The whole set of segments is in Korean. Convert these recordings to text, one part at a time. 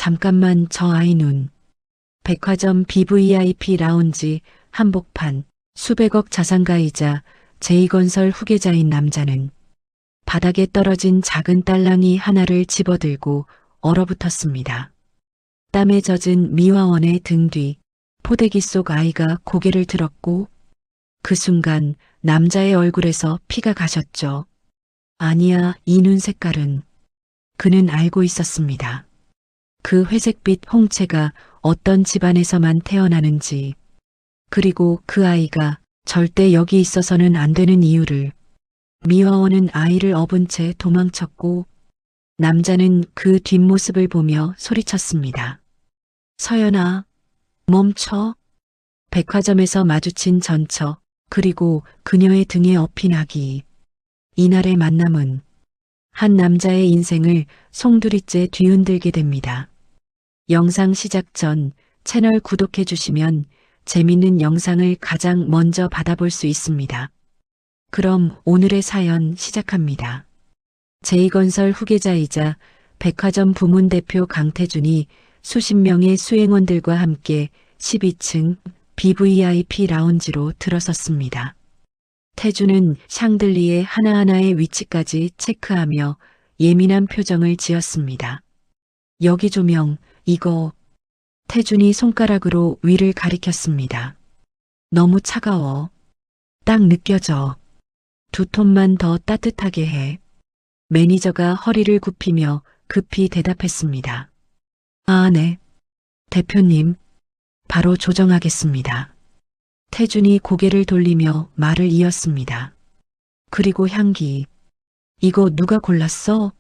잠깐만 저 아이 눈. 백화점 BVIP 라운지 한복판 수백억 자산가이자 제2건설 후계자인 남자는 바닥에 떨어진 작은 딸랑이 하나를 집어들고 얼어붙었습니다. 땀에 젖은 미화원의 등 뒤 포대기 속 아이가 고개를 들었고 그 순간 남자의 얼굴에서 피가 가셨죠. 아니야, 이 눈 색깔은. 그는 알고 있었습니다. 그 회색빛 홍채가 어떤 집안에서만 태어나는지, 그리고 그 아이가 절대 여기 있어서는 안 되는 이유를. 미화원은 아이를 업은 채 도망쳤고 남자는 그 뒷모습을 보며 소리쳤습니다. 서연아, 멈춰. 백화점에서 마주친 전처, 그리고 그녀의 등에 업힌 아기. 이날의 만남은 한 남자의 인생을 송두리째 뒤흔들게 됩니다. 영상 시작 전 채널 구독해 주시면 재밌는 영상을 가장 먼저 받아볼 수 있습니다. 그럼 오늘의 사연 시작합니다. 제2건설 후계자이자 백화점 부문대표 강태준이 수십 명의 수행원들과 함께 12층 BVIP 라운지로 들어섰습니다. 태준은 샹들리에 하나하나의 위치까지 체크하며 예민한 표정을 지었습니다. 여기 조명, 이거. 태준이 손가락으로 위를 가리켰습니다. 너무 차가워. 딱 느껴져. 두 톤만 더 따뜻하게 해. 매니저가 허리를 굽히며 급히 대답했습니다. 아, 네. 대표님, 바로 조정하겠습니다. 태준이 고개를 돌리며 말을 이었습니다. 그리고 향기. 이거 누가 골랐어?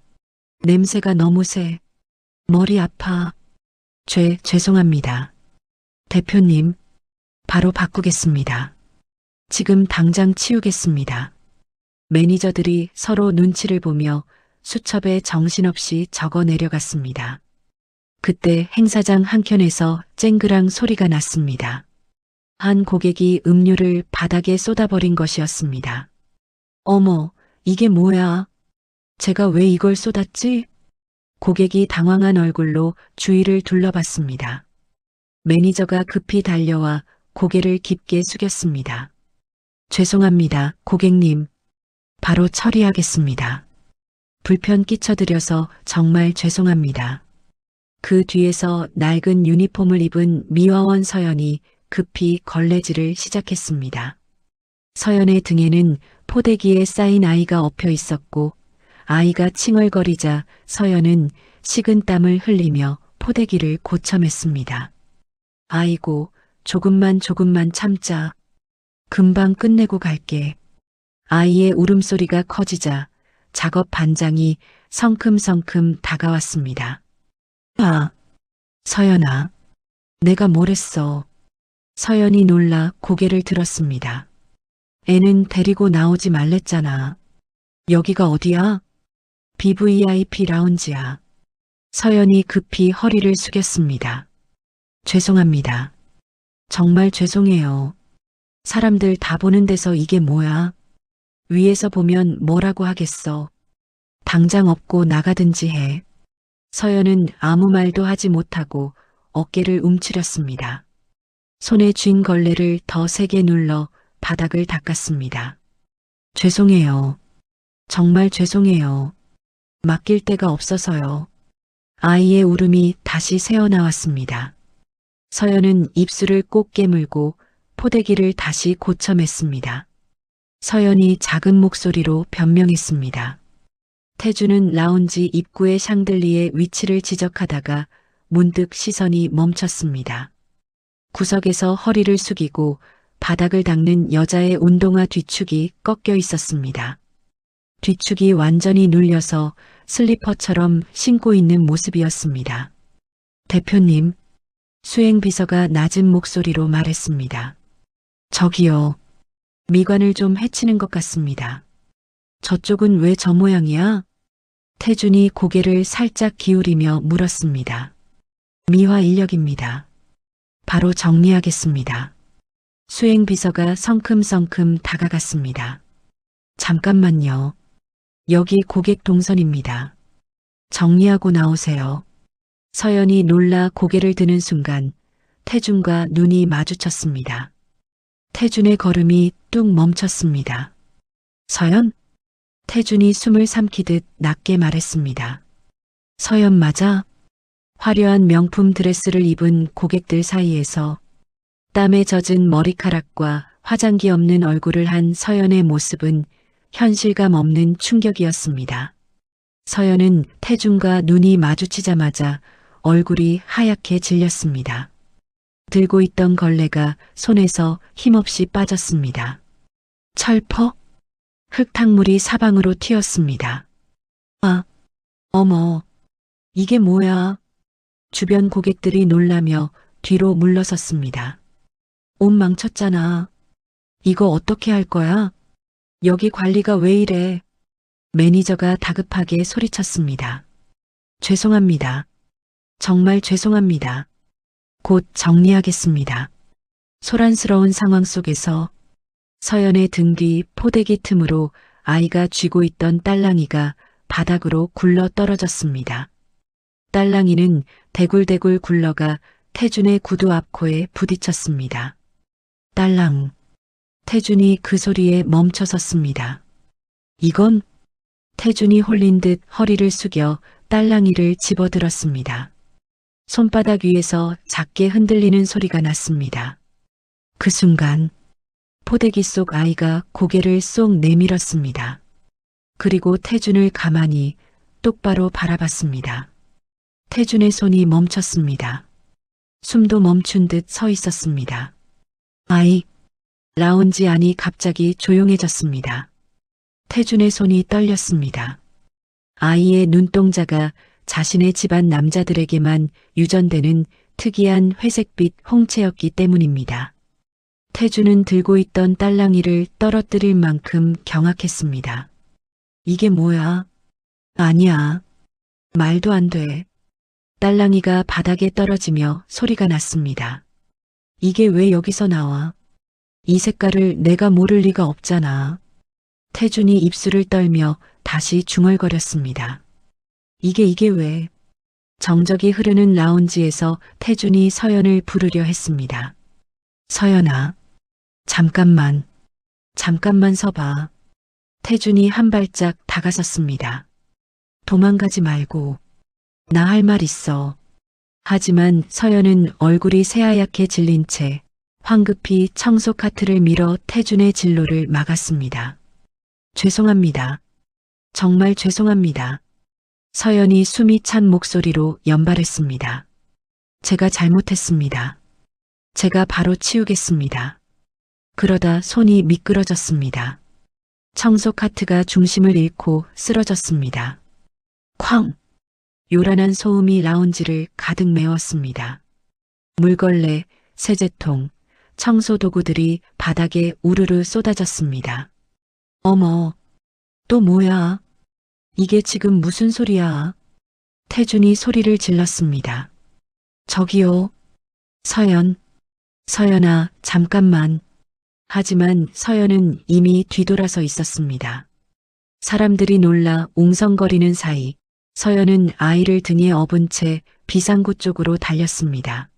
냄새가 너무 세. 머리 아파. 죄송합니다. 대표님, 바로 바꾸겠습니다. 지금 당장 치우겠습니다. 매니저들이 서로 눈치를 보며 수첩에 정신없이 적어 내려갔습니다. 그때 행사장 한켠에서 쨍그랑 소리가 났습니다. 한 고객이 음료를 바닥에 쏟아버린 것이었습니다. 어머, 이게 뭐야? 제가 왜 이걸 쏟았지? 고객이 당황한 얼굴로 주위를 둘러봤습니다. 매니저가 급히 달려와 고개를 깊게 숙였습니다. 죄송합니다, 고객님. 바로 처리하겠습니다. 불편 끼쳐드려서 정말 죄송합니다. 그 뒤에서 낡은 유니폼을 입은 미화원 서연이 급히 걸레질을 시작했습니다. 서연의 등에는 포대기에 쌓인 아이가 엎여 있었고 아이가 칭얼거리자 서연은 식은 땀을 흘리며 포대기를 고쳐맸습니다. 아이고, 조금만 참자. 금방 끝내고 갈게. 아이의 울음소리가 커지자 작업 반장이 성큼성큼 다가왔습니다. 아, 서연아, 내가 뭘 했어? 서연이 놀라 고개를 들었습니다. 애는 데리고 나오지 말랬잖아. 여기가 어디야? BVIP 라운지야. 서연이 급히 허리를 숙였습니다. 죄송합니다. 정말 죄송해요. 사람들 다 보는 데서 이게 뭐야? 위에서 보면 뭐라고 하겠어. 당장 업고 나가든지 해. 서연은 아무 말도 하지 못하고 어깨를 움츠렸습니다. 손에 쥔 걸레를 더 세게 눌러 바닥을 닦았습니다. 죄송해요. 정말 죄송해요. 맡길 데가 없어서요. 아이의 울음이 다시 새어나왔습니다. 서연은 입술을 꼭 깨물고 포대기를 다시 고쳐맸습니다. 서연이 작은 목소리로 변명했습니다. 태준은 라운지 입구의 샹들리의 위치를 지적하다가 문득 시선이 멈췄습니다. 구석에서 허리를 숙이고 바닥을 닦는 여자의 운동화 뒤축이 꺾여 있었습니다. 뒤축이 완전히 눌려서 슬리퍼처럼 신고 있는 모습이었습니다. 대표님, 수행비서가 낮은 목소리로 말했습니다. 저기요, 미관을 좀 해치는 것 같습니다. 저쪽은 왜 저 모양이야? 태준이 고개를 살짝 기울이며 물었습니다. 미화 인력입니다. 바로 정리하겠습니다. 수행비서가 성큼성큼 다가갔습니다. 잠깐만요. 여기 고객 동선입니다. 정리하고 나오세요. 서연이 놀라 고개를 드는 순간 태준과 눈이 마주쳤습니다. 태준의 걸음이 뚝 멈췄습니다. 서연? 태준이 숨을 삼키듯 낮게 말했습니다. 서연 맞아? 화려한 명품 드레스를 입은 고객들 사이에서 땀에 젖은 머리카락과 화장기 없는 얼굴을 한 서연의 모습은 현실감 없는 충격이었습니다. 서연은 태준과 눈이 마주치자마자 얼굴이 하얗게 질렸습니다. 들고 있던 걸레가 손에서 힘없이 빠졌습니다. 철퍽? 흙탕물이 사방으로 튀었습니다. 아, 어머, 이게 뭐야? 주변 고객들이 놀라며 뒤로 물러섰습니다. 옷 망쳤잖아. 이거 어떻게 할 거야? 여기 관리가 왜 이래? 매니저가 다급하게 소리쳤습니다. 죄송합니다. 정말 죄송합니다. 곧 정리하겠습니다. 소란스러운 상황 속에서 서연의 등 뒤 포대기 틈으로 아이가 쥐고 있던 딸랑이가 바닥으로 굴러 떨어졌습니다. 딸랑이는 대굴대굴 굴러가 태준의 구두 앞코에 부딪혔습니다. 딸랑. 태준이 그 소리에 멈춰섰습니다. 이건? 태준이 홀린 듯 허리를 숙여 딸랑이를 집어들었습니다. 손바닥 위에서 작게 흔들리는 소리가 났습니다. 그 순간 포대기 속 아이가 고개를 쏙 내밀었습니다. 그리고 태준을 가만히 똑바로 바라봤습니다. 태준의 손이 멈췄습니다. 숨도 멈춘 듯 서 있었습니다. 아이, 라운지 안이 갑자기 조용해졌습니다. 태준의 손이 떨렸습니다. 아이의 눈동자가 자신의 집안 남자들에게만 유전되는 특이한 회색빛 홍채였기 때문입니다. 태준은 들고 있던 딸랑이를 떨어뜨릴 만큼 경악했습니다. 이게 뭐야? 아니야. 말도 안 돼. 딸랑이가 바닥에 떨어지며 소리가 났습니다. 이게 왜 여기서 나와? 이 색깔을 내가 모를 리가 없잖아. 태준이 입술을 떨며 다시 중얼거렸습니다. 이게 왜? 정적이 흐르는 라운지에서 태준이 서연을 부르려 했습니다. 서연아, 잠깐만 서봐. 태준이 한 발짝 다가섰습니다. 도망가지 말고. 나 할 말 있어. 하지만 서연은 얼굴이 새하얗게 질린 채 황급히 청소 카트를 밀어 태준의 진로를 막았습니다. 죄송합니다. 정말 죄송합니다. 서연이 숨이 찬 목소리로 연발했습니다. 제가 잘못했습니다. 제가 바로 치우겠습니다. 그러다 손이 미끄러졌습니다. 청소 카트가 중심을 잃고 쓰러졌습니다. 쾅! 요란한 소음이 라운지를 가득 메웠습니다. 물걸레, 세제통, 청소 도구들이 바닥에 우르르 쏟아졌습니다. 어머, 또 뭐야? 이게 지금 무슨 소리야? 태준이 소리를 질렀습니다. 저기요. 서연아, 잠깐만. 하지만 서연은 이미 뒤돌아서 있었습니다. 사람들이 놀라 웅성거리는 사이 서연은 아이를 등에 업은 채 비상구 쪽으로 달렸습니다.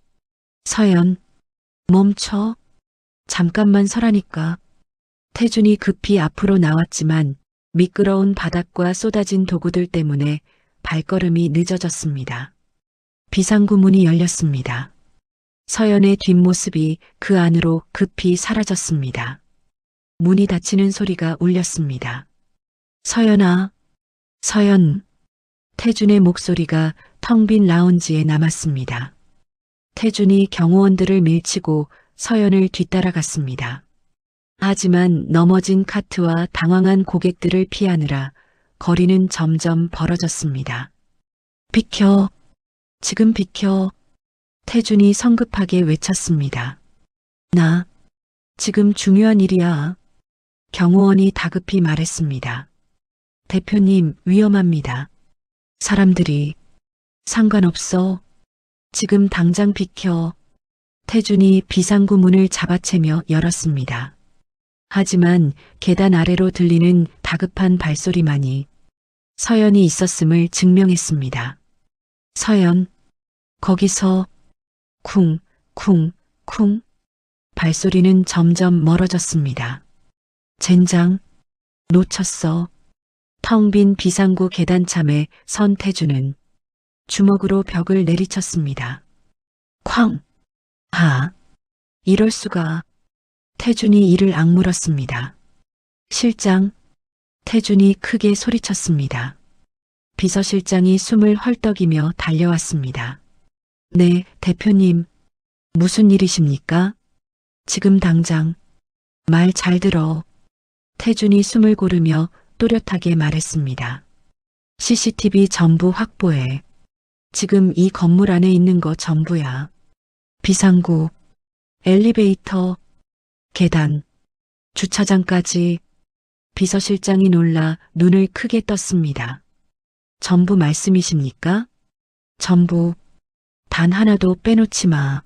서연, 멈춰. 잠깐만 서라니까. 태준이 급히 앞으로 나왔지만 미끄러운 바닥과 쏟아진 도구들 때문에 발걸음이 늦어졌습니다. 비상구 문이 열렸습니다. 서연의 뒷모습이 그 안으로 급히 사라졌습니다. 문이 닫히는 소리가 울렸습니다. 서연아, 서연. 태준의 목소리가 텅 빈 라운지에 남았습니다. 태준이 경호원들을 밀치고 서연을 뒤따라갔습니다. 하지만 넘어진 카트와 당황한 고객들을 피하느라 거리는 점점 벌어졌습니다. 비켜. 지금 비켜. 태준이 성급하게 외쳤습니다. 나, 지금 중요한 일이야. 경호원이 다급히 말했습니다. 대표님, 위험합니다. 사람들이. 상관없어. 지금 당장 비켜. 태준이 비상구 문을 잡아채며 열었습니다. 하지만 계단 아래로 들리는 다급한 발소리만이 서연이 있었음을 증명했습니다. 서연, 거기서 쿵, 쿵, 쿵 발소리는 점점 멀어졌습니다. 젠장, 놓쳤어. 텅 빈 비상구 계단참에 선 태주는 주먹으로 벽을 내리쳤습니다. 쾅! 아, 이럴 수가. 태준이 이를 악물었습니다. 실장, 태준이 크게 소리쳤습니다. 비서실장이 숨을 헐떡이며 달려왔습니다. 네, 대표님. 무슨 일이십니까? 지금 당장. 말 잘 들어. 태준이 숨을 고르며 또렷하게 말했습니다. CCTV 전부 확보해. 지금 이 건물 안에 있는 거 전부야. 비상구, 엘리베이터, 계단, 주차장까지. 비서실장이 놀라 눈을 크게 떴습니다. 전부 말씀이십니까? 전부. 단 하나도 빼놓지 마.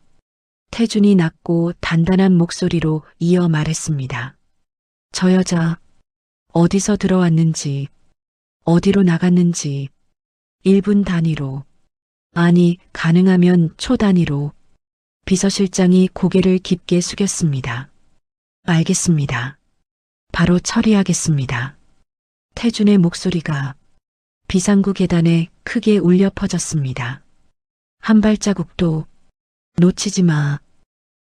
태준이 낮고 단단한 목소리로 이어 말했습니다. 저 여자 어디서 들어왔는지, 어디로 나갔는지 1분 단위로, 아니 가능하면 초 단위로. 비서실장이 고개를 깊게 숙였습니다. 알겠습니다. 바로 처리하겠습니다. 태준의 목소리가 비상구 계단에 크게 울려 퍼졌습니다. 한 발자국도 놓치지 마.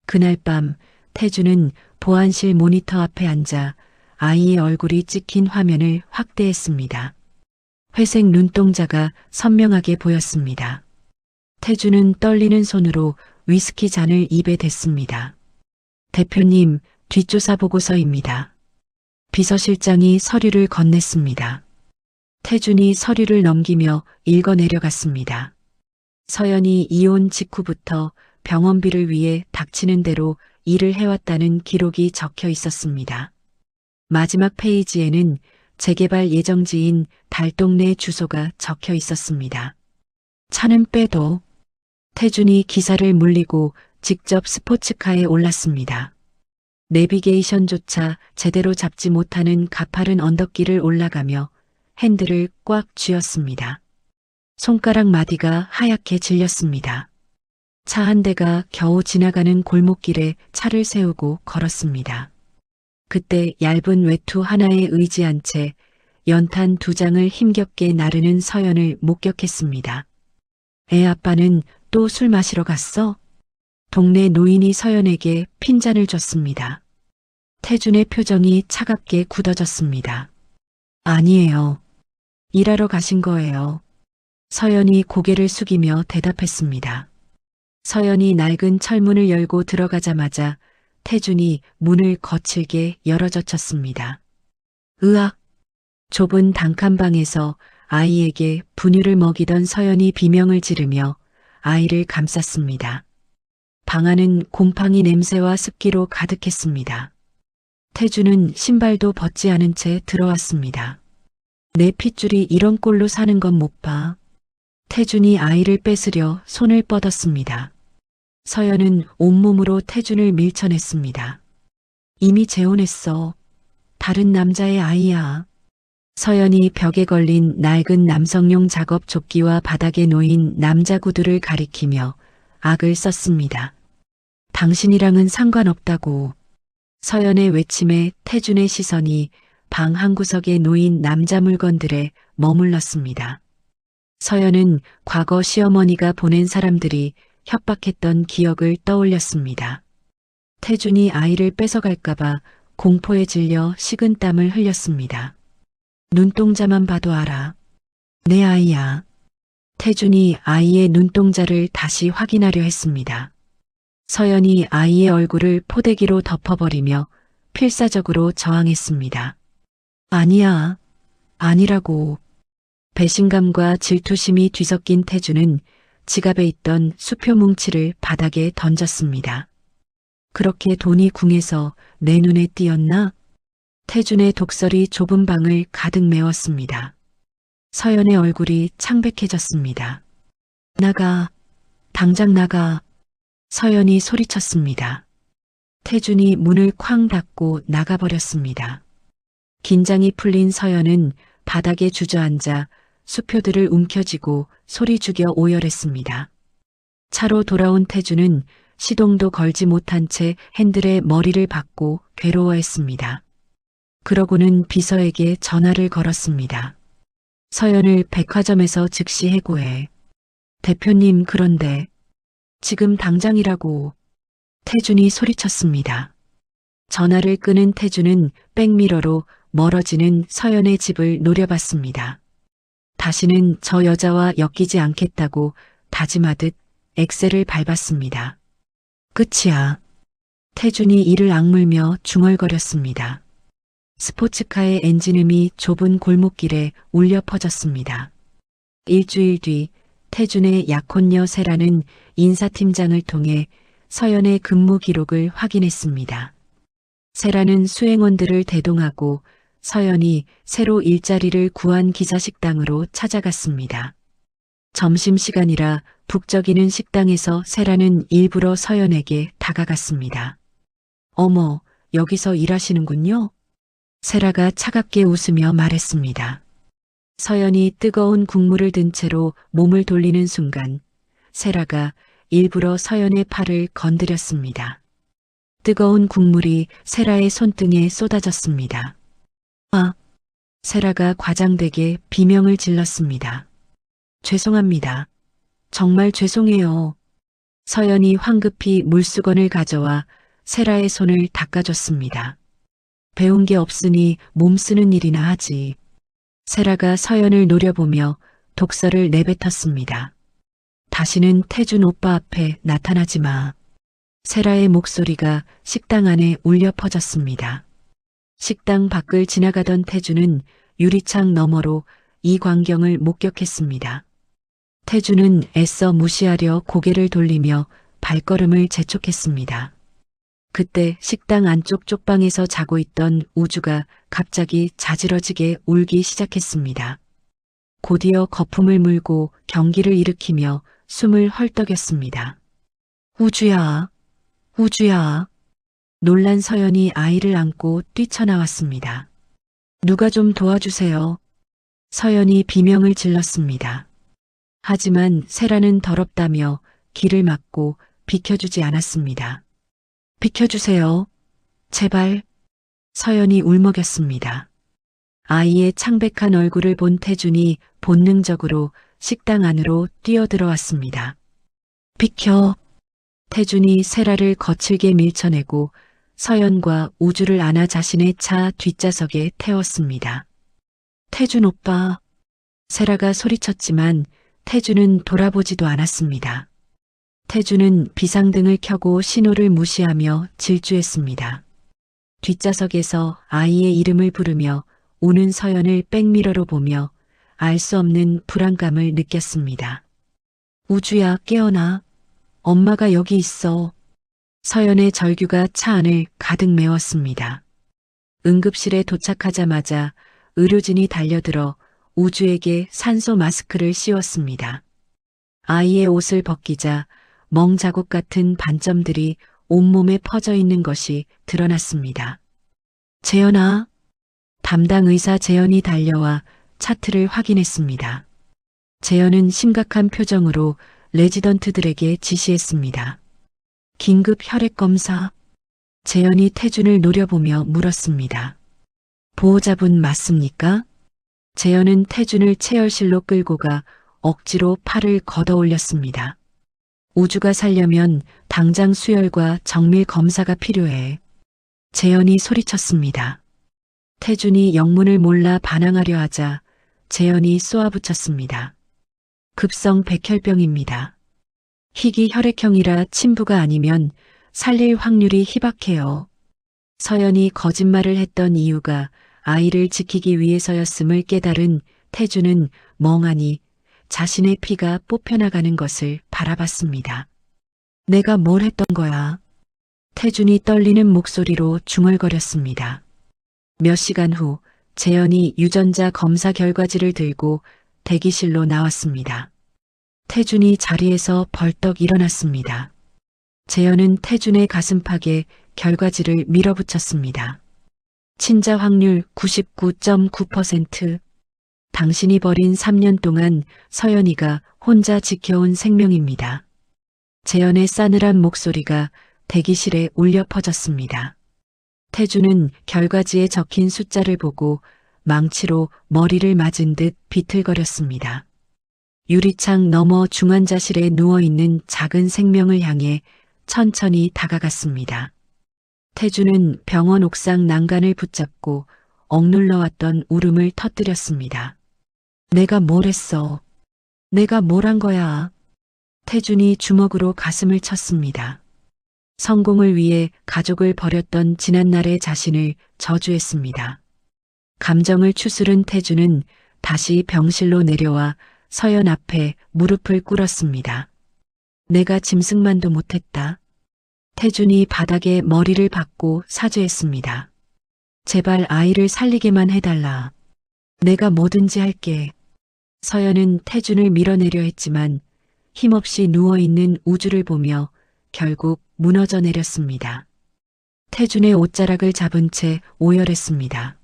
그날 밤 태준은 보안실 모니터 앞에 앉아 아이의 얼굴이 찍힌 화면을 확대했습니다. 회색 눈동자가 선명하게 보였습니다. 태준은 떨리는 손으로 위스키 잔을 입에 댔습니다. 대표님, 뒷조사 보고서입니다. 비서실장이 서류를 건넸습니다. 태준이 서류를 넘기며 읽어내려갔습니다. 서연이 이혼 직후부터 병원비를 위해 닥치는 대로 일을 해왔다는 기록이 적혀 있었습니다. 마지막 페이지에는 재개발 예정지인 달동네 주소가 적혀 있었습니다. 차는 빼도. 태준이 기사를 물리고 직접 스포츠카에 올랐습니다. 내비게이션조차 제대로 잡지 못하는 가파른 언덕길을 올라가며 핸들을 꽉 쥐었습니다. 손가락 마디가 하얗게 질렸습니다. 차 한 대가 겨우 지나가는 골목길에 차를 세우고 걸었습니다. 그때 얇은 외투 하나에 의지한 채 연탄 2장을 힘겹게 나르는 서연을 목격했습니다. 애 아빠는 또 술 마시러 갔어? 동네 노인이 서연에게 핀잔을 줬습니다. 태준의 표정이 차갑게 굳어졌습니다. 아니에요. 일하러 가신 거예요. 서연이 고개를 숙이며 대답했습니다. 서연이 낡은 철문을 열고 들어가자마자 태준이 문을 거칠게 열어젖혔습니다. 으악! 좁은 단칸방에서 아이에게 분유를 먹이던 서연이 비명을 지르며 아이를 감쌌습니다. 방 안은 곰팡이 냄새와 습기로 가득했습니다. 태준은 신발도 벗지 않은 채 들어왔습니다. 내 핏줄이 이런 꼴로 사는 건 못 봐. 태준이 아이를 뺏으려 손을 뻗었습니다. 서연은 온몸으로 태준을 밀쳐냈습니다. 이미 재혼했어. 다른 남자의 아이야. 서연이 벽에 걸린 낡은 남성용 작업 조끼와 바닥에 놓인 남자 구두를 가리키며 악을 썼습니다. 당신이랑은 상관없다고. 서연의 외침에 태준의 시선이 방 한구석에 놓인 남자 물건들에 머물렀습니다. 서연은 과거 시어머니가 보낸 사람들이 협박했던 기억을 떠올렸습니다. 태준이 아이를 뺏어갈까봐 공포에 질려 식은땀을 흘렸습니다. 눈동자만 봐도 알아. 내 아이야. 태준이 아이의 눈동자를 다시 확인하려 했습니다. 서연이 아이의 얼굴을 포대기로 덮어버리며 필사적으로 저항했습니다. 아니야. 아니라고. 배신감과 질투심이 뒤섞인 태준은 지갑에 있던 수표 뭉치를 바닥에 던졌습니다. 그렇게 돈이 궁해서 내 눈에 띄었나? 태준의 독설이 좁은 방을 가득 메웠습니다. 서연의 얼굴이 창백해졌습니다. 나가. 당장 나가. 서연이 소리쳤습니다. 태준이 문을 쾅 닫고 나가버렸습니다. 긴장이 풀린 서연은 바닥에 주저앉아 수표들을 움켜쥐고 소리 죽여 오열했습니다. 차로 돌아온 태주는 시동도 걸지 못한 채 핸들에 머리를 박고 괴로워했습니다. 그러고는 비서에게 전화를 걸었습니다. 서연을 백화점에서 즉시 해고해. 대표님, 그런데 지금 당장이라고. 태준이 소리쳤습니다. 전화를 끊은 태준은 백미러로 멀어지는 서연의 집을 노려봤습니다. 다시는 저 여자와 엮이지 않겠다고 다짐하듯 엑셀을 밟았습니다. 끝이야. 태준이 이를 악물며 중얼거렸습니다. 스포츠카의 엔진음이 좁은 골목길에 울려 퍼졌습니다. 일주일 뒤 태준의 약혼녀 세라는 인사팀장을 통해 서연의 근무 기록을 확인했습니다. 세라는 수행원들을 대동하고 서연이 새로 일자리를 구한 기자식당으로 찾아갔습니다. 점심시간이라 북적이는 식당에서 세라는 일부러 서연에게 다가갔습니다. 어머, 여기서 일하시는군요? 세라가 차갑게 웃으며 말했습니다. 서연이 뜨거운 국물을 든 채로 몸을 돌리는 순간 세라가 일부러 서연의 팔을 건드렸습니다. 뜨거운 국물이 세라의 손등에 쏟아졌습니다. 아! 세라가 과장되게 비명을 질렀습니다. 죄송합니다. 정말 죄송해요. 서연이 황급히 물수건을 가져와 세라의 손을 닦아줬습니다. 배운 게 없으니 몸 쓰는 일이나 하지. 세라가 서연을 노려보며 독서를 내뱉었습니다. 다시는 태준 오빠 앞에 나타나지 마. 세라의 목소리가 식당 안에 울려 퍼졌습니다. 식당 밖을 지나가던 태준은 유리창 너머로 이 광경을 목격했습니다. 태준은 애써 무시하려 고개를 돌리며 발걸음을 재촉했습니다. 그때 식당 안쪽 쪽방에서 자고 있던 우주가 갑자기 자지러지게 울기 시작했습니다. 곧이어 거품을 물고 경기를 일으키며 숨을 헐떡였습니다. 우주야, 우주야. 놀란 서연이 아이를 안고 뛰쳐나왔습니다. 누가 좀 도와주세요. 서연이 비명을 질렀습니다. 하지만 세라는 더럽다며 길을 막고 비켜주지 않았습니다. 비켜주세요. 제발. 서연이 울먹였습니다. 아이의 창백한 얼굴을 본 태준이 본능적으로 식당 안으로 뛰어들어왔습니다. 비켜. 태준이 세라를 거칠게 밀쳐내고 서연과 우주를 안아 자신의 차 뒷좌석에 태웠습니다. 태준 오빠. 세라가 소리쳤지만 태준은 돌아보지도 않았습니다. 태준은 비상등을 켜고 신호를 무시하며 질주했습니다. 뒷좌석에서 아이의 이름을 부르며 우는 서연을 백미러로 보며 알 수 없는 불안감을 느꼈습니다. 우주야, 깨어나. 엄마가 여기 있어. 서연의 절규가 차 안을 가득 메웠습니다. 응급실에 도착하자마자 의료진이 달려들어 우주에게 산소 마스크를 씌웠습니다. 아이의 옷을 벗기자 멍자국 같은 반점들이 온몸에 퍼져 있는 것이 드러났습니다. 재현아. 담당 의사 재현이 달려와 차트를 확인했습니다. 재현은 심각한 표정으로 레지던트들에게 지시했습니다. 긴급 혈액 검사. 재현이 태준을 노려보며 물었습니다. 보호자분 맞습니까? 재현은 태준을 체열실로 끌고 가 억지로 팔을 걷어 올렸습니다. 우주가 살려면 당장 수혈과 정밀 검사가 필요해. 재현이 소리쳤습니다. 태준이 영문을 몰라 반항하려 하자 재현이 쏘아붙였습니다. 급성 백혈병입니다. 희귀 혈액형이라 침부가 아니면 살릴 확률이 희박해요. 서연이 거짓말을 했던 이유가 아이를 지키기 위해서였음을 깨달은 태준은 멍하니 자신의 피가 뽑혀나가는 것을 바라봤습니다. 내가 뭘 했던 거야? 태준이 떨리는 목소리로 중얼거렸습니다. 몇 시간 후 재현이 유전자 검사 결과지를 들고 대기실로 나왔습니다. 태준이 자리에서 벌떡 일어났습니다. 재현은 태준의 가슴팍에 결과지를 밀어붙였습니다. 친자 확률 99.9%. 당신이 버린 3년 동안 서연이가 혼자 지켜온 생명입니다. 재현의 싸늘한 목소리가 대기실에 울려 퍼졌습니다. 태주는 결과지에 적힌 숫자를 보고 망치로 머리를 맞은 듯 비틀거렸습니다. 유리창 너머 중환자실에 누워있는 작은 생명을 향해 천천히 다가갔습니다. 태주는 병원 옥상 난간을 붙잡고 억눌러왔던 울음을 터뜨렸습니다. 내가 뭘 했어? 내가 뭘 한 거야? 태준이 주먹으로 가슴을 쳤습니다. 성공을 위해 가족을 버렸던 지난날의 자신을 저주했습니다. 감정을 추스른 태준은 다시 병실로 내려와 서연 앞에 무릎을 꿇었습니다. 내가 짐승만도 못했다. 태준이 바닥에 머리를 박고 사죄했습니다. 제발 아이를 살리게만 해달라. 내가 뭐든지 할게. 서연은 태준을 밀어내려 했지만 힘없이 누워있는 우주를 보며 결국 무너져 내렸습니다. 태준의 옷자락을 잡은 채 오열했습니다.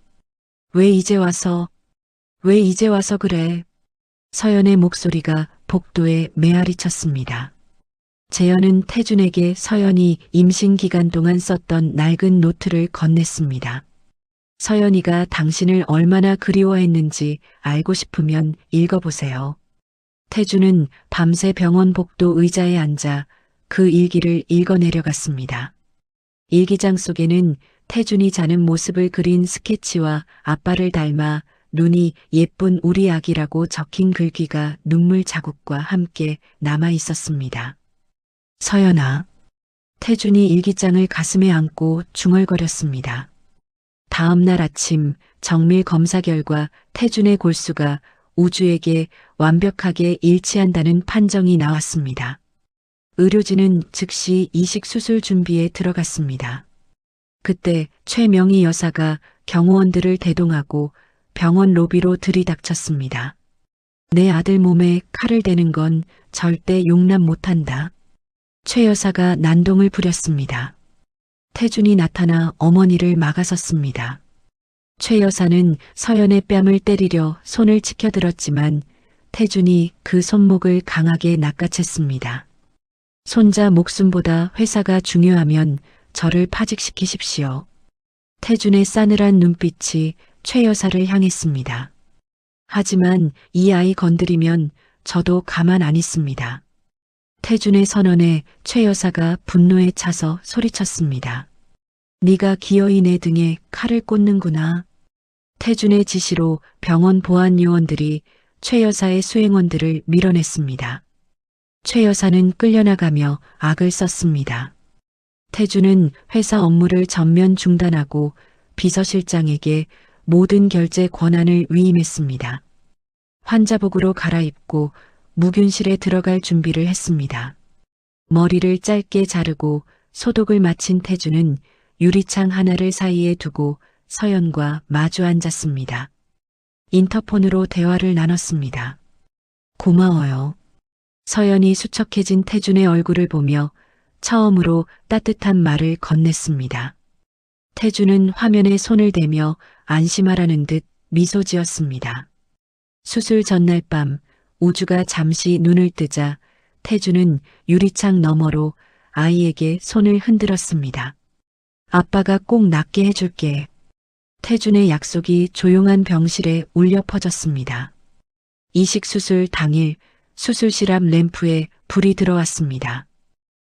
왜 이제 와서 그래? 서연의 목소리가 복도에 메아리 쳤습니다. 재현은 태준에게 서연이 임신 기간 동안 썼던 낡은 노트를 건넸습니다. 서연이가 당신을 얼마나 그리워했는지 알고 싶으면 읽어보세요. 태준은 밤새 병원 복도 의자에 앉아 그 일기를 읽어내려갔습니다. 일기장 속에는 태준이 자는 모습을 그린 스케치와 아빠를 닮아 눈이 예쁜 우리 아기라고 적힌 글귀가 눈물 자국과 함께 남아 있었습니다. 서연아. 태준이 일기장을 가슴에 안고 중얼거렸습니다. 다음 날 아침 정밀 검사 결과 태준의 골수가 우주에게 완벽하게 일치한다는 판정이 나왔습니다. 의료진은 즉시 이식 수술 준비에 들어갔습니다. 그때 최명희 여사가 경호원들을 대동하고 병원 로비로 들이닥쳤습니다. 내 아들 몸에 칼을 대는 건 절대 용납 못한다. 최 여사가 난동을 부렸습니다. 태준이 나타나 어머니를 막아섰습니다. 최 여사는 서연의 뺨을 때리려 손을 치켜들었지만 태준이 그 손목을 강하게 낚아챘습니다. 손자 목숨보다 회사가 중요하면 저를 파직시키십시오. 태준의 싸늘한 눈빛이 최 여사를 향했습니다. 하지만 이 아이 건드리면 저도 가만 안 있습니다. 태준의 선언에 최 여사가 분노에 차서 소리쳤습니다. 네가 기어이 내 등에 칼을 꽂는구나. 태준의 지시로 병원 보안 요원들이 최 여사의 수행원들을 밀어냈습니다. 최 여사는 끌려나가며 악을 썼습니다. 태준은 회사 업무를 전면 중단하고 비서실장에게 모든 결제 권한을 위임했습니다. 환자복으로 갈아입고 무균실에 들어갈 준비를 했습니다. 머리를 짧게 자르고 소독을 마친 태준은 유리창 하나를 사이에 두고 서연과 마주 앉았습니다. 인터폰으로 대화를 나눴습니다. 고마워요. 서연이 수척해진 태준의 얼굴을 보며 처음으로 따뜻한 말을 건넸습니다. 태준은 화면에 손을 대며 안심하라는 듯 미소 지었습니다. 수술 전날 밤 우주가 잠시 눈을 뜨자 태준은 유리창 너머로 아이에게 손을 흔들었습니다. 아빠가 꼭 낫게 해줄게. 태준의 약속이 조용한 병실에 울려 퍼졌습니다. 이식 수술 당일 수술실 앞 램프에 불이 들어왔습니다.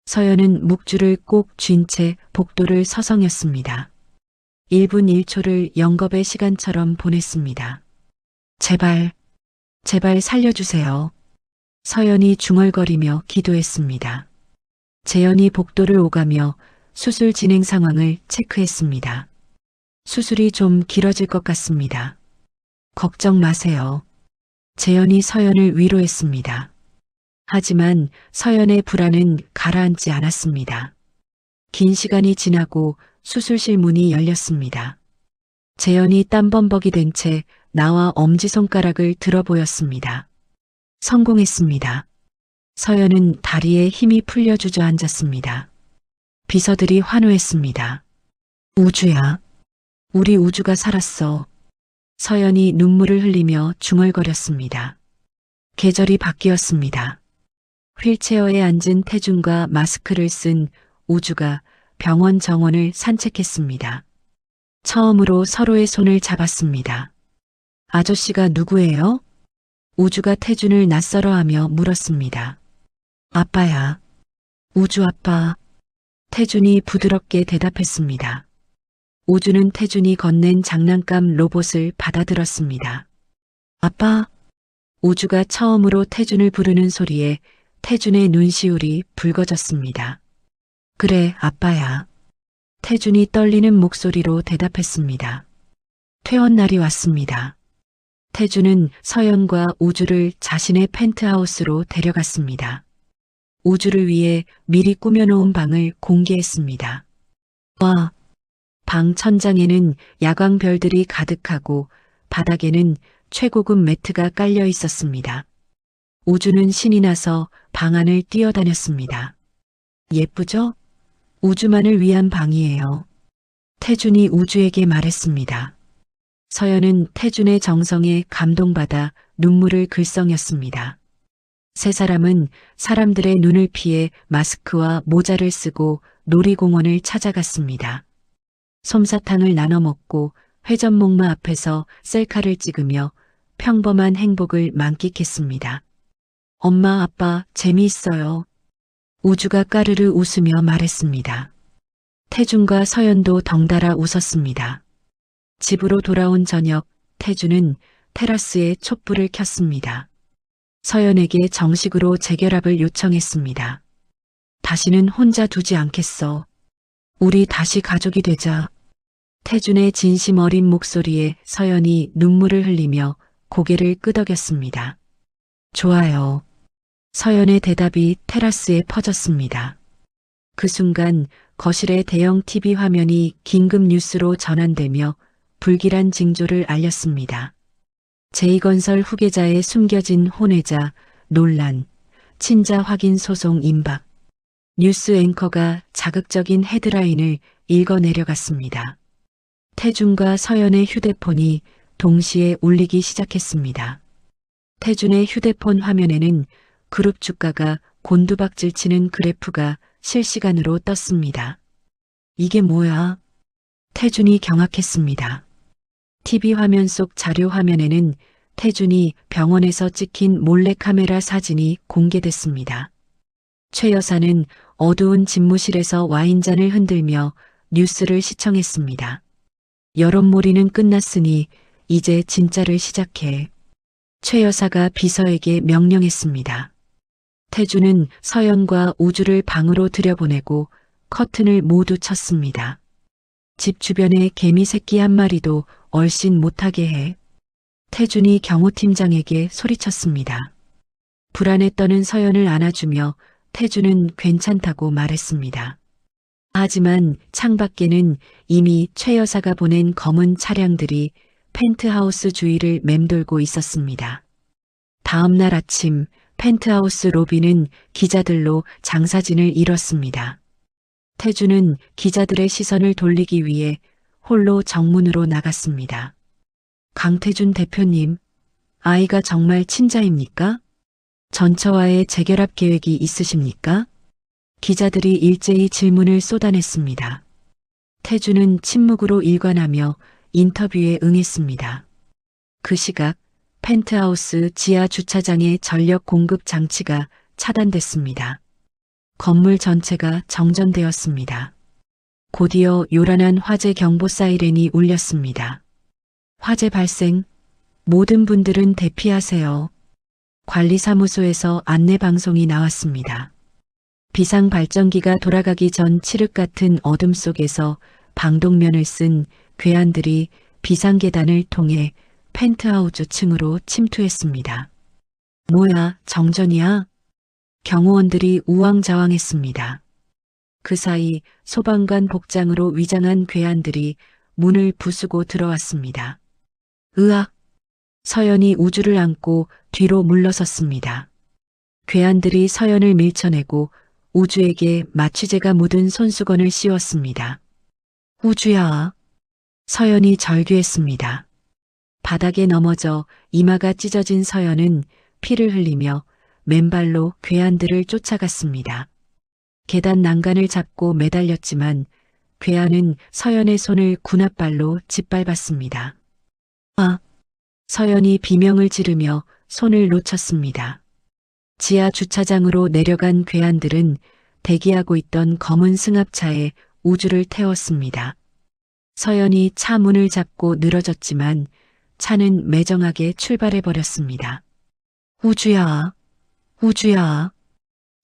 서연은 묵주를 꼭 쥔 채 복도를 서성였습니다. 1분 1초를 영겁의 시간처럼 보냈습니다. 제발 살려주세요. 서연이 중얼거리며 기도했습니다. 재현이 복도를 오가며 수술 진행 상황을 체크했습니다. 수술이 좀 길어질 것 같습니다. 걱정 마세요. 재현이 서연을 위로했습니다. 하지만 서연의 불안은 가라앉지 않았습니다. 긴 시간이 지나고 수술실 문이 열렸습니다. 재현이 땀범벅이 된 채 나와 엄지손가락을 들어 보였습니다. 성공했습니다. 서연은 다리에 힘이 풀려 주저앉았습니다. 비서들이 환호했습니다. 우주야. 우리 우주가 살았어. 서연이 눈물을 흘리며 중얼거렸습니다. 계절이 바뀌었습니다. 휠체어에 앉은 태준과 마스크를 쓴 우주가 병원 정원을 산책했습니다. 처음으로 서로의 손을 잡았습니다. 아저씨가 누구예요? 우주가 태준을 낯설어하며 물었습니다. 아빠야. 우주 아빠. 태준이 부드럽게 대답했습니다. 우주는 태준이 건넨 장난감 로봇을 받아들었습니다. 아빠. 우주가 처음으로 태준을 부르는 소리에 태준의 눈시울이 붉어졌습니다. 그래, 아빠야. 태준이 떨리는 목소리로 대답했습니다. 퇴원날이 왔습니다. 태준은 서연과 우주를 자신의 펜트하우스로 데려갔습니다. 우주를 위해 미리 꾸며놓은 방을 공개했습니다. 와, 방 천장에는 야광별들이 가득하고 바닥에는 최고급 매트가 깔려 있었습니다. 우주는 신이 나서 방 안을 뛰어다녔습니다. 예쁘죠? 우주만을 위한 방이에요. 태준이 우주에게 말했습니다. 서연은 태준의 정성에 감동받아 눈물을 글썽였습니다. 세 사람은 사람들의 눈을 피해 마스크와 모자를 쓰고 놀이공원을 찾아갔습니다. 솜사탕을 나눠 먹고 회전목마 앞에서 셀카를 찍으며 평범한 행복을 만끽했습니다. 엄마, 아빠, 재미있어요. 우주가 까르르 웃으며 말했습니다. 태준과 서연도 덩달아 웃었습니다. 집으로 돌아온 저녁, 태준은 테라스에 촛불을 켰습니다. 서연에게 정식으로 재결합을 요청했습니다. 다시는 혼자 두지 않겠어. 우리 다시 가족이 되자. 태준의 진심 어린 목소리에 서연이 눈물을 흘리며 고개를 끄덕였습니다. 좋아요. 서연의 대답이 테라스에 퍼졌습니다. 그 순간 거실의 대형 TV 화면이 긴급 뉴스로 전환되며 불길한 징조를 알렸습니다. 제2건설 후계자의 숨겨진 혼외자, 논란, 친자 확인 소송 임박. 뉴스 앵커가 자극적인 헤드라인을 읽어 내려갔습니다. 태준과 서연의 휴대폰이 동시에 울리기 시작했습니다. 태준의 휴대폰 화면에는 그룹 주가가 곤두박질치는 그래프가 실시간으로 떴습니다. 이게 뭐야? 태준이 경악했습니다. TV 화면 속 자료 화면에는 태준이 병원에서 찍힌 몰래카메라 사진이 공개됐습니다. 최 여사는 어두운 집무실에서 와인잔을 흔들며 뉴스를 시청했습니다. 여론몰이는 끝났으니 이제 진짜를 시작해. 최 여사가 비서에게 명령했습니다. 태준은 서연과 우주를 방으로 들여보내고 커튼을 모두 쳤습니다. 집 주변에 개미 새끼 한 마리도 얼씬 못하게 해. 태준이 경호팀장에게 소리쳤습니다. 불안에 떠는 서연을 안아주며 태준은 괜찮다고 말했습니다. 하지만 창밖에는 이미 최 여사가 보낸 검은 차량들이 펜트하우스 주위를 맴돌고 있었습니다. 다음 날 아침 펜트하우스 로비는 기자들로 장사진을 이뤘습니다. 태준은 기자들의 시선을 돌리기 위해 홀로 정문으로 나갔습니다. 강태준 대표님, 아이가 정말 친자입니까? 전처와의 재결합 계획이 있으십니까? 기자들이 일제히 질문을 쏟아냈습니다. 태준은 침묵으로 일관하며 인터뷰에 응했습니다. 그 시각 펜트하우스 지하 주차장의 전력 공급 장치가 차단됐습니다. 건물 전체가 정전되었습니다. 곧이어 요란한 화재 경보 사이렌이 울렸습니다. 화재 발생, 모든 분들은 대피하세요. 관리사무소에서 안내방송이 나왔습니다. 비상발전기가 돌아가기 전 칠흑 같은 어둠 속에서 방독면을 쓴 괴한들이 비상계단을 통해 펜트하우스 층으로 침투했습니다. 뭐야, 정전이야? 경호원들이 우왕좌왕했습니다. 그 사이 소방관 복장으로 위장한 괴한들이 문을 부수고 들어왔습니다. 으악! 서연이 우주를 안고 뒤로 물러섰습니다. 괴한들이 서연을 밀쳐내고 우주에게 마취제가 묻은 손수건을 씌웠습니다. 우주야! 서연이 절규했습니다. 바닥에 넘어져 이마가 찢어진 서연은 피를 흘리며 맨발로 괴한들을 쫓아갔습니다. 계단 난간을 잡고 매달렸지만 괴한은 서연의 손을 군홧발로 짓밟았습니다. 아! 서연이 비명을 지르며 손을 놓쳤습니다. 지하 주차장으로 내려간 괴한들은 대기하고 있던 검은 승합차에 우주를 태웠습니다. 서연이 차 문을 잡고 늘어졌지만 차는 매정하게 출발해버렸습니다. 우주야, 우주야.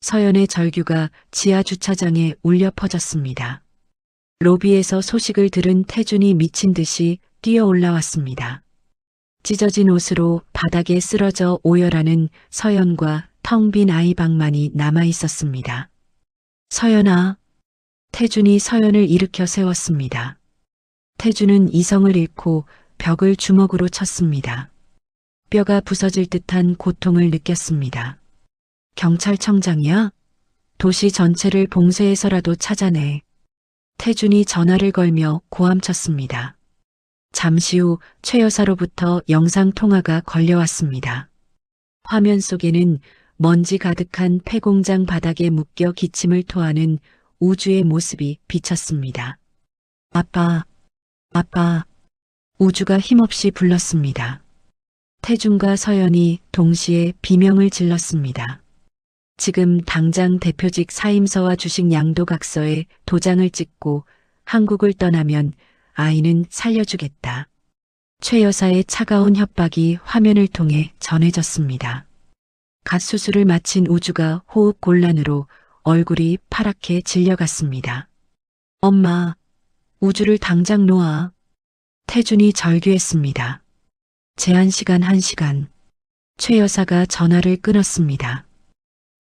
서연의 절규가 지하 주차장에 울려 퍼졌습니다. 로비에서 소식을 들은 태준이 미친 듯이 뛰어 올라왔습니다. 찢어진 옷으로 바닥에 쓰러져 오열하는 서연과 텅 빈 아이 방만이 남아 있었습니다. 서연아. 태준이 서연을 일으켜 세웠습니다. 태준은 이성을 잃고 벽을 주먹으로 쳤습니다. 뼈가 부서질 듯한 고통을 느꼈습니다. 경찰청장이야? 도시 전체를 봉쇄해서라도 찾아내. 태준이 전화를 걸며 고함쳤습니다. 잠시 후 최 여사로부터 영상통화가 걸려왔습니다. 화면 속에는 먼지 가득한 폐공장 바닥에 묶여 기침을 토하는 우주의 모습이 비쳤습니다. 아빠, 아빠. 우주가 힘없이 불렀습니다. 태준과 서연이 동시에 비명을 질렀습니다. 지금 당장 대표직 사임서와 주식 양도각서에 도장을 찍고 한국을 떠나면 아이는 살려주겠다. 최 여사의 차가운 협박이 화면을 통해 전해졌습니다. 갓 수술을 마친 우주가 호흡 곤란으로 얼굴이 파랗게 질려갔습니다. 엄마, 우주를 당장 놓아. 태준이 절규했습니다. 제한 시간 1시간. 최 여사가 전화를 끊었습니다.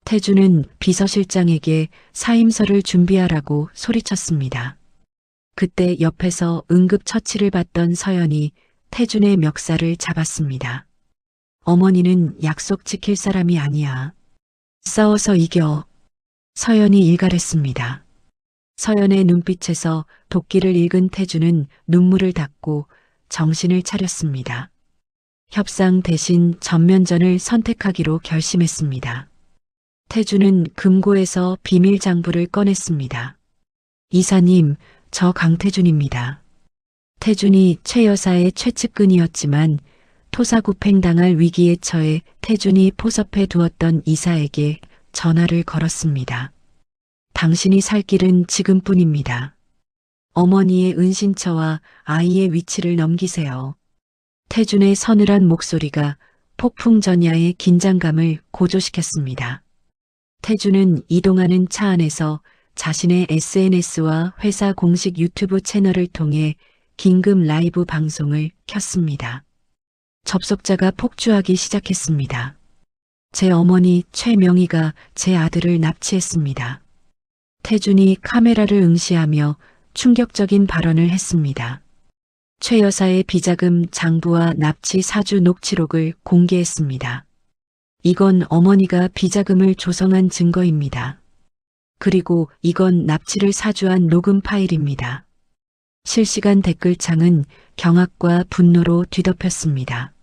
태준은 비서실장에게 사임서를 준비하라고 소리쳤습니다. 그때 옆에서 응급처치를 받던 서연이 태준의 멱살을 잡았습니다. 어머니는 약속 지킬 사람이 아니야. 싸워서 이겨. 서연이 일갈했습니다. 서연의 눈빛에서 도끼를 읽은 태준은 눈물을 닦고 정신을 차렸습니다. 협상 대신 전면전을 선택하기로 결심했습니다. 태준은 금고에서 비밀 장부를 꺼냈습니다. 이사님, 저 강태준입니다. 태준이 최 여사의 최측근이었지만 토사구팽당할 위기에 처해 태준이 포섭해 두었던 이사에게 전화를 걸었습니다. 당신이 살 길은 지금뿐입니다. 어머니의 은신처와 아이의 위치를 넘기세요. 태준의 서늘한 목소리가 폭풍전야의 긴장감을 고조시켰습니다. 태준은 이동하는 차 안에서 자신의 SNS와 회사 공식 유튜브 채널을 통해 긴급 라이브 방송을 켰습니다. 접속자가 폭주하기 시작했습니다. 제 어머니 최명희가 제 아들을 납치했습니다. 태준이 카메라를 응시하며 충격적인 발언을 했습니다. 최 여사의 비자금 장부와 납치 사주 녹취록을 공개했습니다. 이건 어머니가 비자금을 조성한 증거입니다. 그리고 이건 납치를 사주한 녹음 파일입니다. 실시간 댓글창은 경악과 분노로 뒤덮였습니다.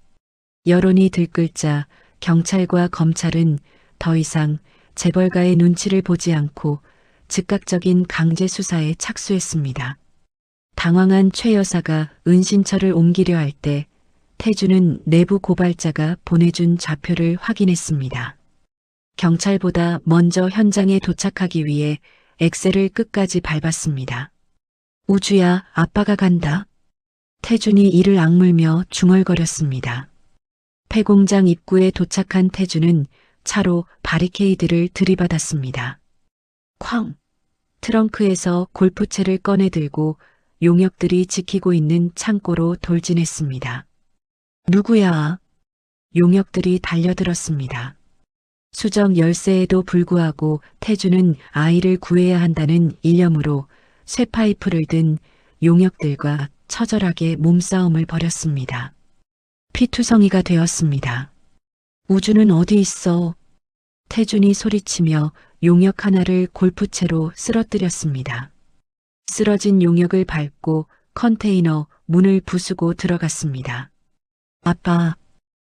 여론이 들끓자 경찰과 검찰은 더 이상 재벌가의 눈치를 보지 않고 즉각적인 강제 수사에 착수했습니다. 당황한 최 여사가 은신처를 옮기려 할 때 태준은 내부 고발자가 보내준 좌표를 확인했습니다. 경찰보다 먼저 현장에 도착하기 위해 엑셀을 끝까지 밟았습니다. 우주야, 아빠가 간다. 태준이 이를 악물며 중얼거렸습니다. 폐공장 입구에 도착한 태준은 차로 바리케이드를 들이받았습니다. 쾅! 트렁크에서 골프채를 꺼내 들고 용역들이 지키고 있는 창고로 돌진했습니다. 누구야? 용역들이 달려들었습니다. 수정 열쇠에도 불구하고 태준은 아이를 구해야 한다는 일념으로 쇠파이프를 든 용역들과 처절하게 몸싸움을 벌였습니다. 피투성이가 되었습니다. 우주는 어디 있어? 태준이 소리치며 용역 하나를 골프채로 쓰러뜨렸습니다. 쓰러진 용역을 밟고 컨테이너 문을 부수고 들어갔습니다. 아빠,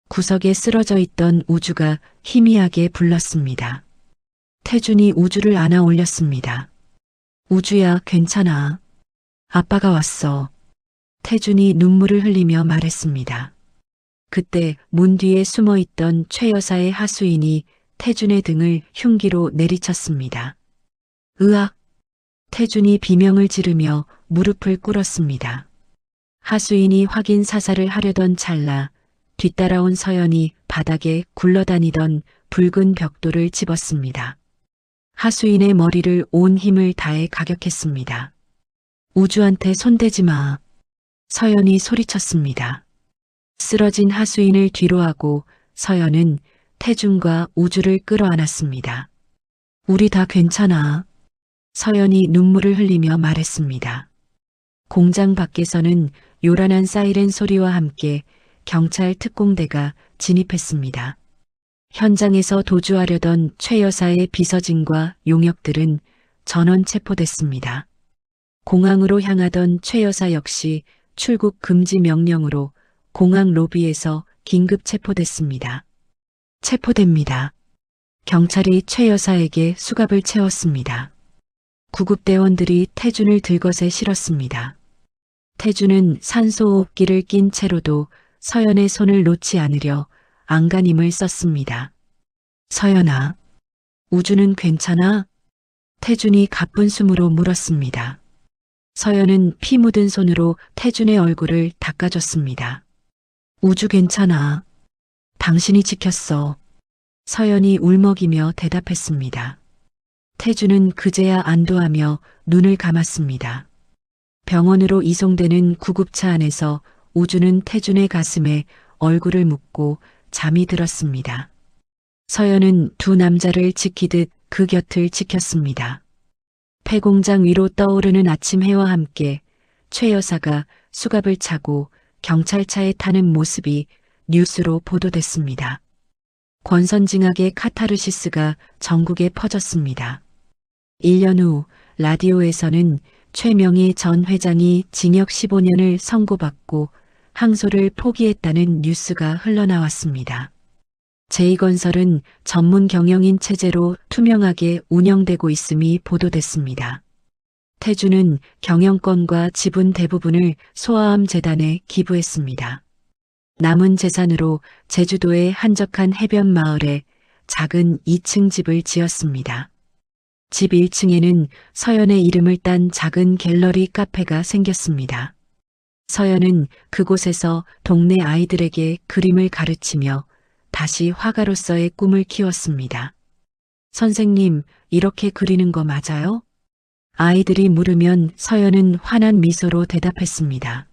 구석에 쓰러져 있던 우주가 희미하게 불렀습니다. 태준이 우주를 안아 올렸습니다. 우주야, 괜찮아. 아빠가 왔어. 태준이 눈물을 흘리며 말했습니다. 그때 문 뒤에 숨어 있던 최 여사의 하수인이 태준의 등을 흉기로 내리쳤습니다. 으악! 태준이 비명을 지르며 무릎을 꿇었습니다. 하수인이 확인 사살을 하려던 찰나 뒤따라온 서연이 바닥에 굴러다니던 붉은 벽돌을 집었습니다. 하수인의 머리를 온 힘을 다해 가격했습니다. 우주한테 손대지 마. 서연이 소리쳤습니다. 쓰러진 하수인을 뒤로하고 서연은 태준과 우주를 끌어안았습니다. 우리 다 괜찮아. 서연이 눈물을 흘리며 말했습니다. 공장 밖에서는 요란한 사이렌 소리와 함께 경찰 특공대가 진입했습니다. 현장에서 도주하려던 최 여사의 비서진과 용역들은 전원 체포됐습니다. 공항으로 향하던 최 여사 역시 출국 금지 명령으로 공항 로비에서 긴급 체포됐습니다. 체포됩니다. 경찰이 최 여사에게 수갑을 채웠습니다. 구급대원들이 태준을 들것에 실었습니다. 태준은 산소호흡기를 낀 채로도 서연의 손을 놓지 않으려 안간힘을 썼습니다. 서연아, 우주는 괜찮아? 태준이 가쁜 숨으로 물었습니다. 서연은 피 묻은 손으로 태준의 얼굴을 닦아줬습니다. 우주 괜찮아. 당신이 지켰어. 서연이 울먹이며 대답했습니다. 태준은 그제야 안도하며 눈을 감았습니다. 병원으로 이송되는 구급차 안에서 우주는 태준의 가슴에 얼굴을 묻고 잠이 들었습니다. 서연은 두 남자를 지키듯 그 곁을 지켰습니다. 폐공장 위로 떠오르는 아침 해와 함께 최 여사가 수갑을 차고 경찰차에 타는 모습이 뉴스로 보도됐습니다. 권선징악의 카타르시스가 전국에 퍼졌습니다. 1년 후 라디오에서는 최명희 전 회장이 징역 15년을 선고받고 항소를 포기했다는 뉴스가 흘러나왔습니다. 제2건설은 전문 경영인 체제로 투명하게 운영되고 있음이 보도됐습니다. 태준은 경영권과 지분 대부분을 소아암 재단에 기부했습니다. 남은 재산으로 제주도의 한적한 해변 마을에 작은 2층 집을 지었습니다. 집 1층에는 서연의 이름을 딴 작은 갤러리 카페가 생겼습니다. 서연은 그곳에서 동네 아이들에게 그림을 가르치며 다시 화가로서의 꿈을 키웠습니다. 선생님, 이렇게 그리는 거 맞아요? 아이들이 물으면 서연은 환한 미소로 대답했습니다.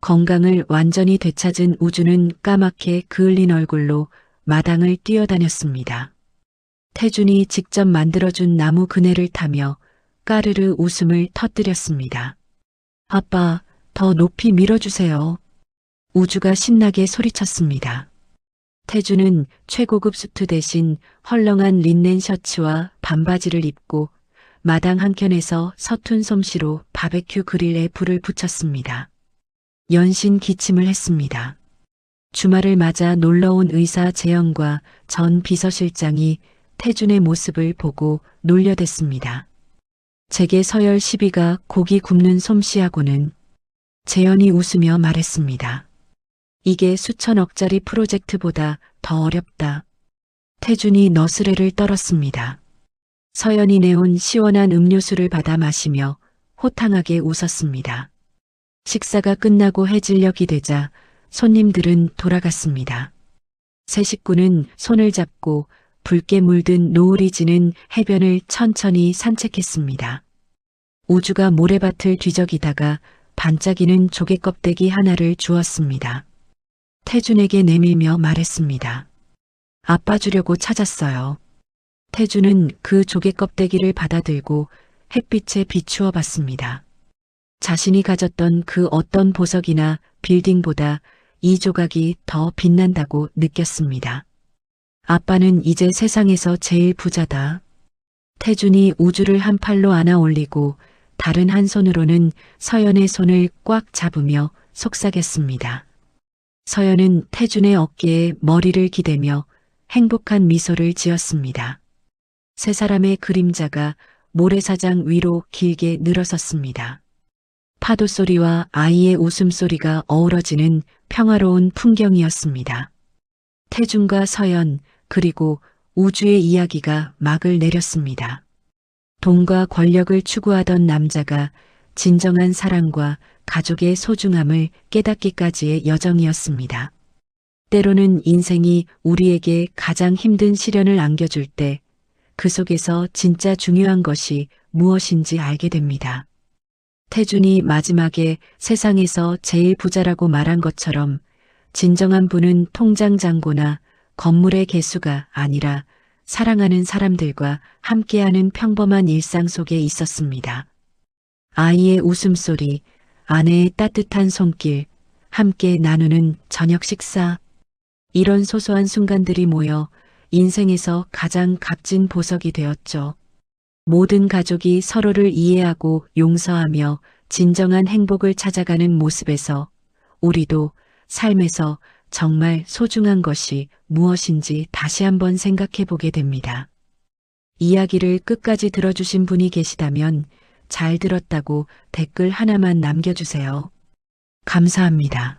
건강을 완전히 되찾은 우주는 까맣게 그을린 얼굴로 마당을 뛰어다녔습니다. 태준이 직접 만들어준 나무 그네를 타며 까르르 웃음을 터뜨렸습니다. 아빠, 더 높이 밀어주세요. 우주가 신나게 소리쳤습니다. 태준은 최고급 수트 대신 헐렁한 린넨 셔츠와 반바지를 입고 마당 한켠에서 서툰 솜씨로 바베큐 그릴에 불을 붙였습니다. 연신 기침을 했습니다. 주말을 맞아 놀러온 의사 재영과 전 비서실장이 태준의 모습을 보고 놀려댔습니다. 제게 서열 12가 고기 굽는 솜씨하고는. 재현이 웃으며 말했습니다. 이게 수천억짜리 프로젝트보다 더 어렵다. 태준이 너스레를 떨었습니다. 서연이 내온 시원한 음료수를 받아 마시며 호탕하게 웃었습니다. 식사가 끝나고 해질녘이 되자 손님들은 돌아갔습니다. 세 식구는 손을 잡고 붉게 물든 노을이 지는 해변을 천천히 산책했습니다. 우주가 모래밭을 뒤적이다가 반짝이는 조개 껍데기 하나를 주었습니다. 태준에게 내밀며 말했습니다. 아빠 주려고 찾았어요. 태준은 그 조개 껍데기를 받아들고 햇빛에 비추어 봤습니다. 자신이 가졌던 그 어떤 보석이나 빌딩보다 이 조각이 더 빛난다고 느꼈습니다. 아빠는 이제 세상에서 제일 부자다. 태준이 우주를 한 팔로 안아 올리고 다른 한 손으로는 서연의 손을 꽉 잡으며 속삭였습니다. 서연은 태준의 어깨에 머리를 기대며 행복한 미소를 지었습니다. 세 사람의 그림자가 모래사장 위로 길게 늘어섰습니다. 파도 소리와 아이의 웃음소리가 어우러지는 평화로운 풍경이었습니다. 태준과 서연, 그리고 우주의 이야기가 막을 내렸습니다. 돈과 권력을 추구하던 남자가 진정한 사랑과 가족의 소중함을 깨닫기까지의 여정이었습니다. 때로는 인생이 우리에게 가장 힘든 시련을 안겨줄 때 그 속에서 진짜 중요한 것이 무엇인지 알게 됩니다. 태준이 마지막에 세상에서 제일 부자라고 말한 것처럼 진정한 부는 통장 잔고나 건물의 개수가 아니라 사랑하는 사람들과 함께하는 평범한 일상 속에 있었습니다. 아이의 웃음소리, 아내의 따뜻한 손길, 함께 나누는 저녁 식사. 이런 소소한 순간들이 모여 인생에서 가장 값진 보석이 되었죠. 모든 가족이 서로를 이해하고 용서하며 진정한 행복을 찾아가는 모습에서 우리도 삶에서 정말 소중한 것이 무엇인지 다시 한번 생각해 보게 됩니다. 이야기를 끝까지 들어주신 분이 계시다면 잘 들었다고 댓글 하나만 남겨주세요. 감사합니다.